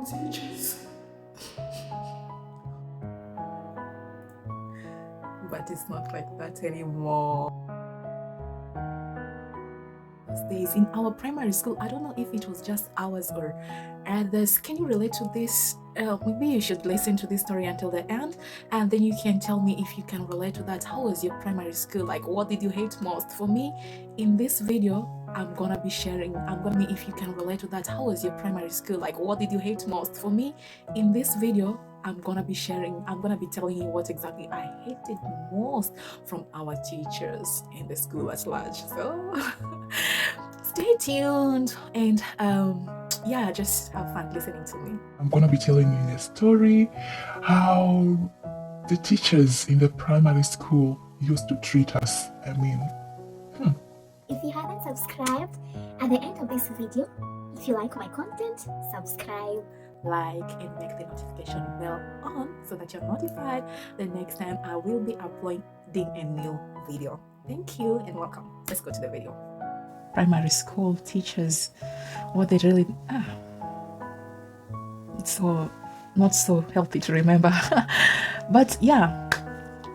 teachers. But it's not like that anymore. Days in our primary school, I don't know if it was just ours or others. Can you relate to this? Maybe you should listen to this story until the end, and then you can tell me if you can relate to that. How was your primary school? Like, what did you hate most? For me, in this video, I'm gonna be sharing. If you can relate to that. How was your primary school? Like, what did you hate most? For me, in this video, I'm gonna be sharing. I'm gonna be telling you what exactly I hated most from our teachers in the school at large. So stay tuned and yeah, just have fun listening to me. I'm gonna be telling you a story how the teachers in the primary school used to treat us. I mean, If you haven't subscribed, at the end of this video, if you like my content, subscribe, like, and make the notification bell on so that you're notified the next time I will be uploading a new video. Thank you and welcome. Let's go to the video. Primary school teachers, what they really it's so not so healthy to remember. But yeah,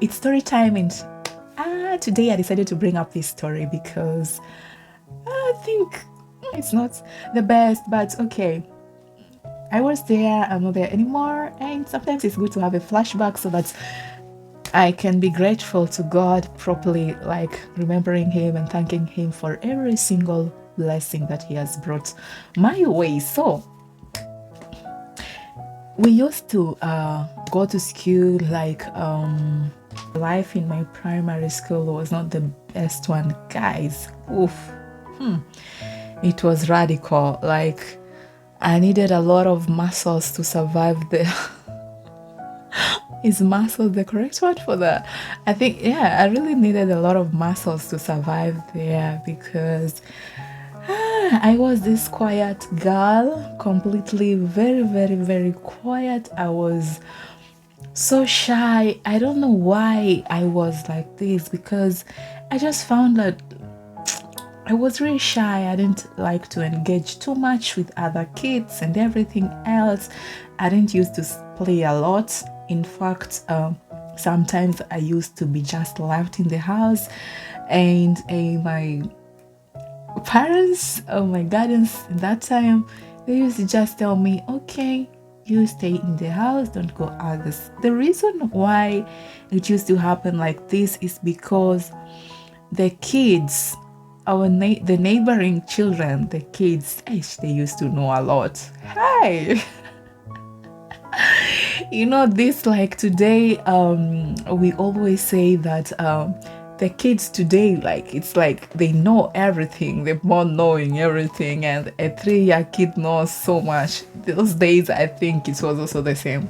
it's story time, and today I decided to bring up this story because I think it's not the best, but okay. I was there, I'm not there anymore, and sometimes it's good to have a flashback so that I can be grateful to God properly, like remembering Him and thanking Him for every single blessing that He has brought my way. So we used to go to school, like life in my primary school was not the best one, guys. Oof. It was radical. Like, I needed a lot of muscles to survive the is muscle the correct word for that? I think, yeah, I really needed a lot of muscles to survive there because I was this quiet girl, completely very, very, very quiet. I was so shy. I don't know why I was like this, because I just found that I was really shy. I didn't like to engage too much with other kids and everything else. I didn't used to play a lot. In fact, sometimes I used to be just left in the house, and my parents or my guardians in that time, they used to just tell me, okay, you stay in the house, don't go out. The reason why it used to happen like this is because the kids, the neighboring children, the kids, they used to know a lot. Hi. You know, this, like today, we always say that the kids today, like, it's like they know everything. They're born knowing everything, and a 3-year kid knows so much. Those days, I think it was also the same.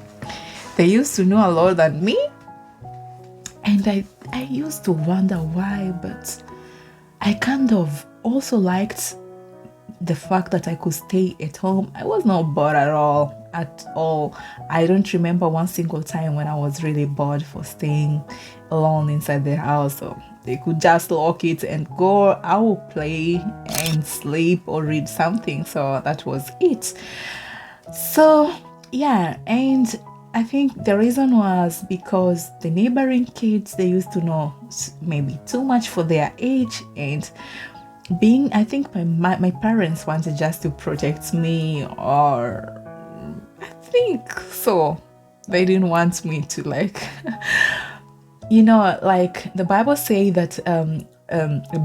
They used to know a lot than me, and I used to wonder why, but I kind of also liked the fact that I could stay at home. I was not bored at all. I don't remember one single time when I was really bored for staying alone inside the house. So they could just lock it and go. I would play and sleep or read something. So that was it. So yeah, and I think the reason was because the neighboring kids, they used to know maybe too much for their age, and I think my parents wanted just to protect me, or I think so. They didn't want me to, like, you know, like the Bible say that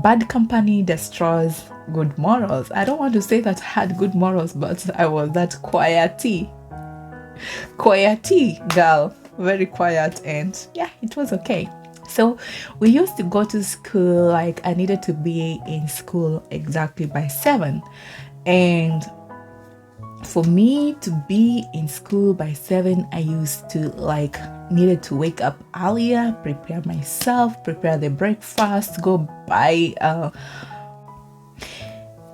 bad company destroys good morals. I don't want to say that I had good morals, but I was that quiety girl, very quiet, and yeah, it was okay. So we used to go to school, like I needed to be in school exactly by 7, and for me to be in school by 7, I used to needed to wake up earlier, prepare myself, prepare the breakfast, go buy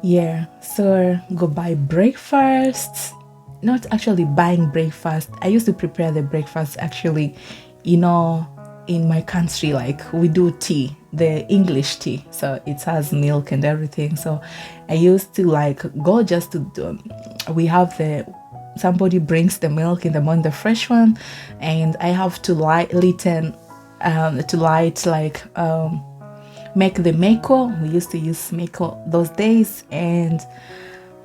go buy breakfast. Not actually buying breakfast. I used to prepare the breakfast actually, you know, in my country, like we do tea, the English tea, so it has milk and everything. So I used to go just to we have somebody brings the milk in the morning, the fresh one, and I have to light like make the mako. We used to use mako those days, and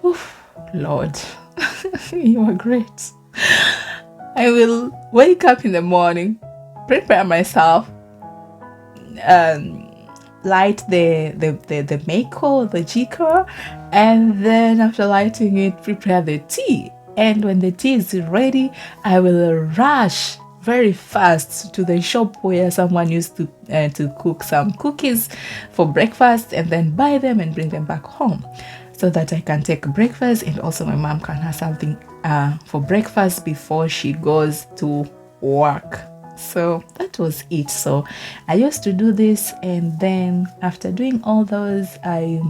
oof, Lord, you are great. I will wake up in the morning, prepare myself, light the mako, the jiko, and then after lighting it, prepare the tea. And when the tea is ready, I will rush very fast to the shop where someone used to cook some cookies for breakfast, and then buy them and bring them back home so that I can take breakfast, and also my mom can have something for breakfast before she goes to work. So that was it. So I used to do this, and then after doing all those, I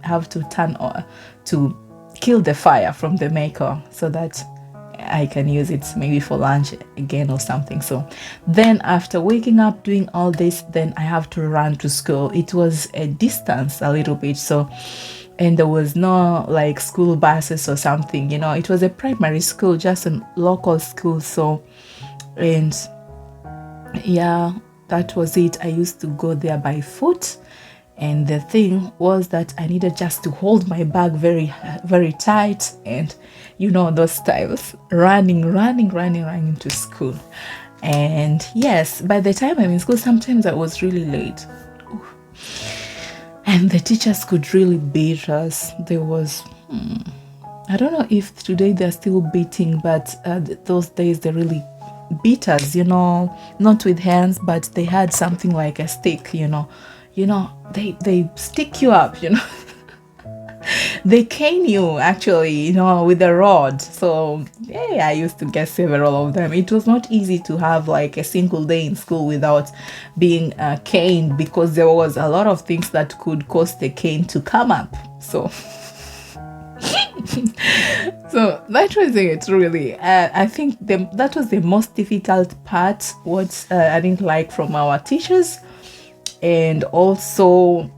have to turn on to kill the fire from the maker so that I can use it maybe for lunch again or something. So then after waking up, doing all this, then I have to run to school. It was a distance a little bit, so, and there was no like school buses or something, it was a primary school, just a local school. So, and yeah, that was it. I used to go there by foot, and the thing was that I needed just to hold my bag very, very tight, and those styles, running to school. And yes, by the time I'm in school, sometimes I was really late. And the teachers could really beat us. There was, I don't know if today they're still beating, but those days they really beat us, not with hands, but they had something like a stick, they stick you up, they cane you actually, with a rod. So yeah, I used to get several of them. It was not easy to have like a single day in school without being caned, because there was a lot of things that could cause the cane to come up. So so that was it really. I think that was the most difficult part, what I didn't like from our teachers. And also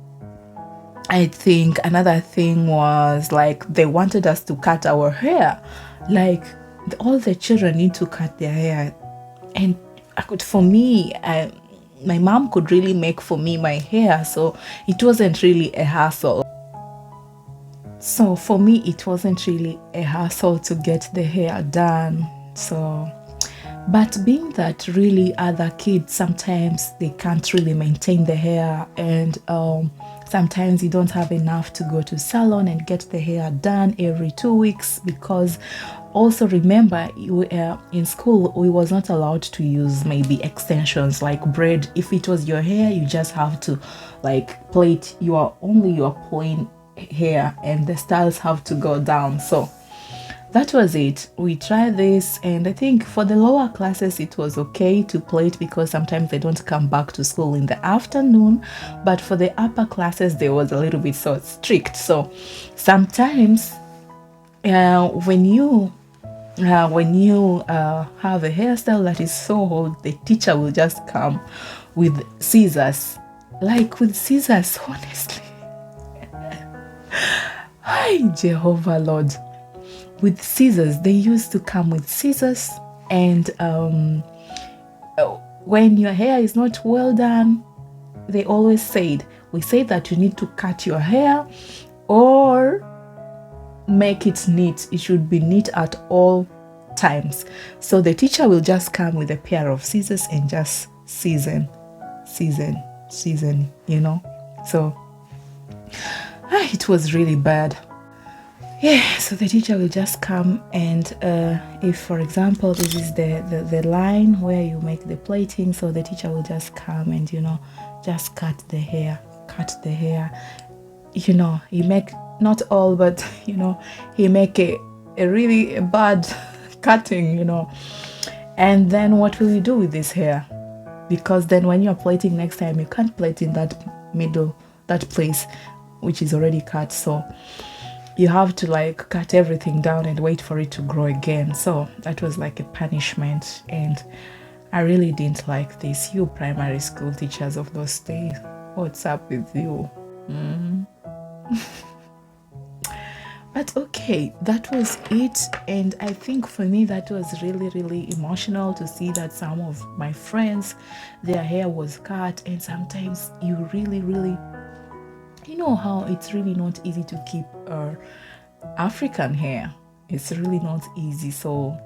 I think another thing was like they wanted us to cut our hair. Like all the children need to cut their hair, and my mom could really make for me my hair, so it wasn't really a hassle. So for me, it wasn't really a hassle to get the hair done. So, but being that really other kids, sometimes they can't really maintain the hair, and sometimes you don't have enough to go to salon and get the hair done every 2 weeks, because also remember, in school we was not allowed to use maybe extensions like braid. If it was your hair, you just have to like plait your plain hair, and the styles have to go down. So that was it. We tried this, and I think for the lower classes it was okay to plait, because sometimes they don't come back to school in the afternoon. But for the upper classes, they was a little bit so strict. So sometimes when you have a hairstyle that is so old, the teacher will just come with scissors, honestly. Hi, Jehovah Lord. With scissors, they used to come with scissors, and when your hair is not well done, they always we say that you need to cut your hair or make it neat. It should be neat at all times. So the teacher will just come with a pair of scissors and just season, So it was really bad. Yeah, so the teacher will just come, and if, for example, this is the line where you make the plating, so the teacher will just come and, just cut the hair. He make, not all, but, he make a really bad cutting, And then what will you do with this hair? Because then when you're plating next time, you can't plait in that middle, that place, which is already cut. So you have to like cut everything down and wait for it to grow again. So that was like a punishment, and I really didn't like this. You primary school teachers of those days, what's up with you? But okay, that was it. And I think for me, that was really, really emotional to see that some of my friends, their hair was cut. And sometimes you really, really, you know how it's really not easy to keep African hair. It's really not easy. So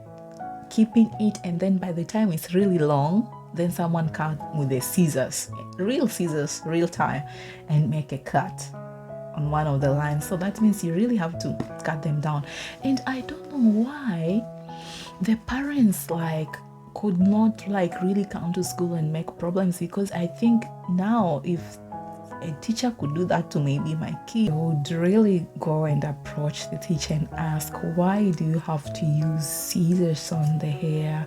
keeping it, and then by the time it's really long, then someone cut with the scissors, real time, and make a cut on one of the lines. So that means you really have to cut them down. And I don't know why the parents could not really come to school and make problems, because I think now if a teacher could do that to maybe my kid, I would really go and approach the teacher and ask, why do you have to use scissors on the hair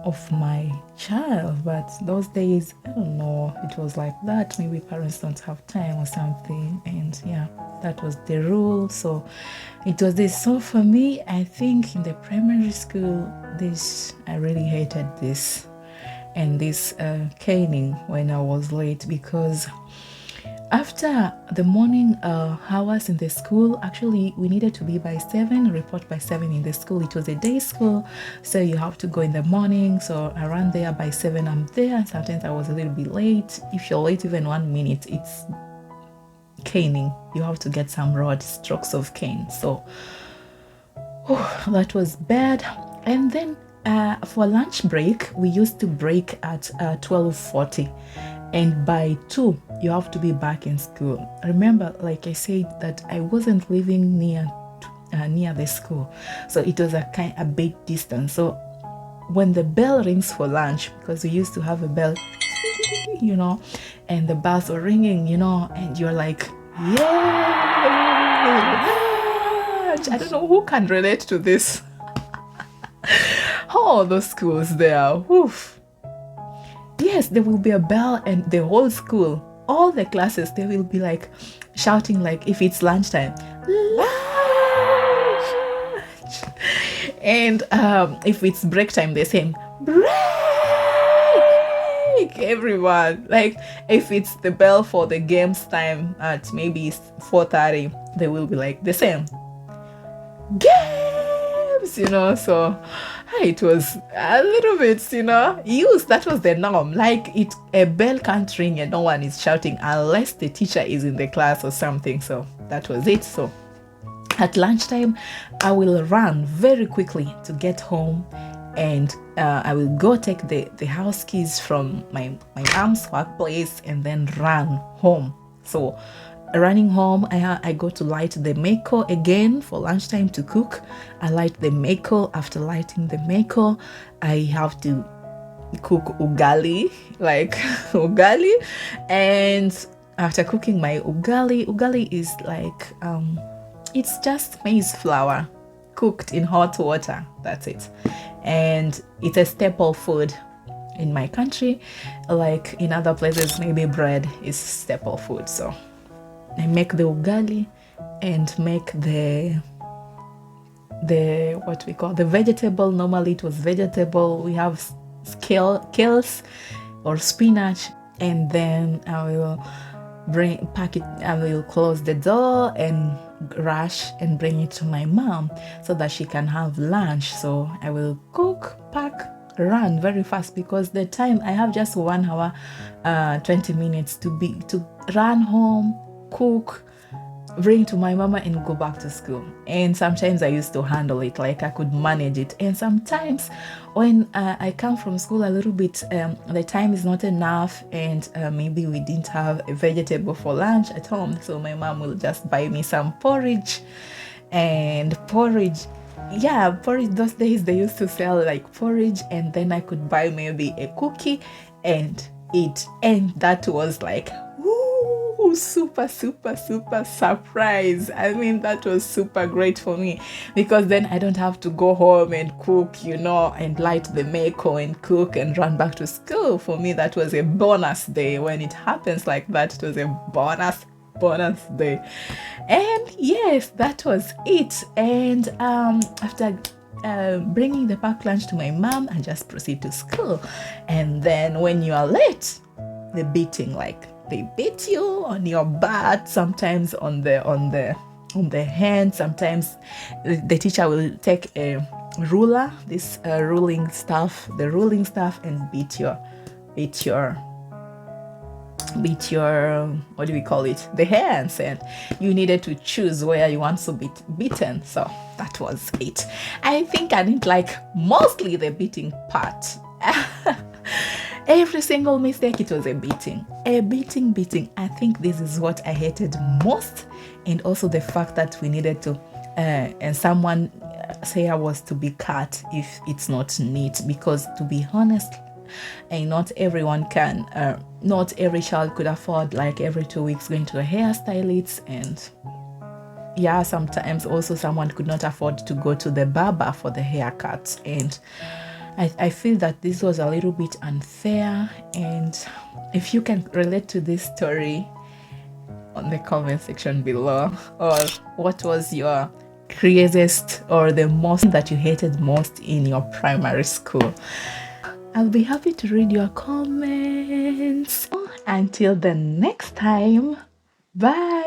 of my child? But those days, I don't know, it was like that. Maybe parents don't have time or something, and yeah, that was the rule. So it was this. So for me, I think in the primary school, I really hated this, and this caning when I was late, because after the morning hours in the school, actually we needed to be by 7, report by 7 in the school. It was a day school, so you have to go in the morning. So I ran there by 7, I'm there, and sometimes I was a little bit late. If you're late even 1 minute, it's caning. You have to get some rod strokes of cane. So that was bad. And then for lunch break, we used to break at 12:40. And by 2, you have to be back in school. Remember, like I said, that I wasn't living near the school. So it was a big distance. So when the bell rings for lunch, because we used to have a bell, and the bells were ringing, and you're like, yay, lunch! I don't know who can relate to this. Oh, those schools there, woof. Yes, there will be a bell, and the whole school, all the classes, they will be shouting, if it's lunchtime, lunch! And if it's break time, they're saying, break! Everyone. If it's the bell for the games time at maybe 4:30, they will be the same. Games! So it was a little bit, used. That was the norm. A bell can't ring and no one is shouting unless the teacher is in the class or something. So that was it. So at lunchtime, I will run very quickly to get home, and I will go take the house keys from my mom's workplace and then run home. So running home, I go to light the meko again for lunchtime to cook. I light the meko. After lighting the meko, I have to cook ugali, ugali. And after cooking my ugali is it's just maize flour cooked in hot water. That's it. And it's a staple food in my country. In other places, maybe bread is staple food. So I make the ugali and make the what we call the vegetable. Normally it was vegetable. We have kales or spinach, and then I will pack it. I will close the door and rush and bring it to my mom so that she can have lunch. So I will cook, pack, run very fast, because the time I have just 1 hour 20 minutes to run home, cook, bring to my mama, and go back to school. And sometimes I used to handle it, I could manage it. And sometimes when I come from school a little bit, the time is not enough, and maybe we didn't have a vegetable for lunch at home, so my mom will just buy me some porridge. And porridge, those days they used to sell porridge, and then I could buy maybe a cookie and eat. And that was super surprise. I mean, that was super great for me, because then I don't have to go home and cook, and light the meko and cook and run back to school. For me, that was a bonus day. When it happens like that, it was a bonus day. And yes, that was it. And after bringing the packed lunch to my mom, I just proceed to school. And then when you are late, the beating, they beat you on your butt, sometimes on the on the hand. Sometimes the teacher will take a ruler, this ruling staff, and beat your what do we call it, the hands, and you needed to choose where you want to be beaten. So that was it. I think I didn't like mostly the beating part. Every single mistake, it was a beating. I think this is what I hated most. And also the fact that we needed to and someone hair was to be cut if it's not neat, because to be honest, and not everyone can, not every child could afford like every 2 weeks going to a hairstylist. And yeah, sometimes also someone could not afford to go to the barber for the haircut. And I feel that this was a little bit unfair. And if you can relate to this story, on the comment section below, or what was your craziest or the most that you hated most in your primary school? I'll be happy to read your comments. Until the next time, bye.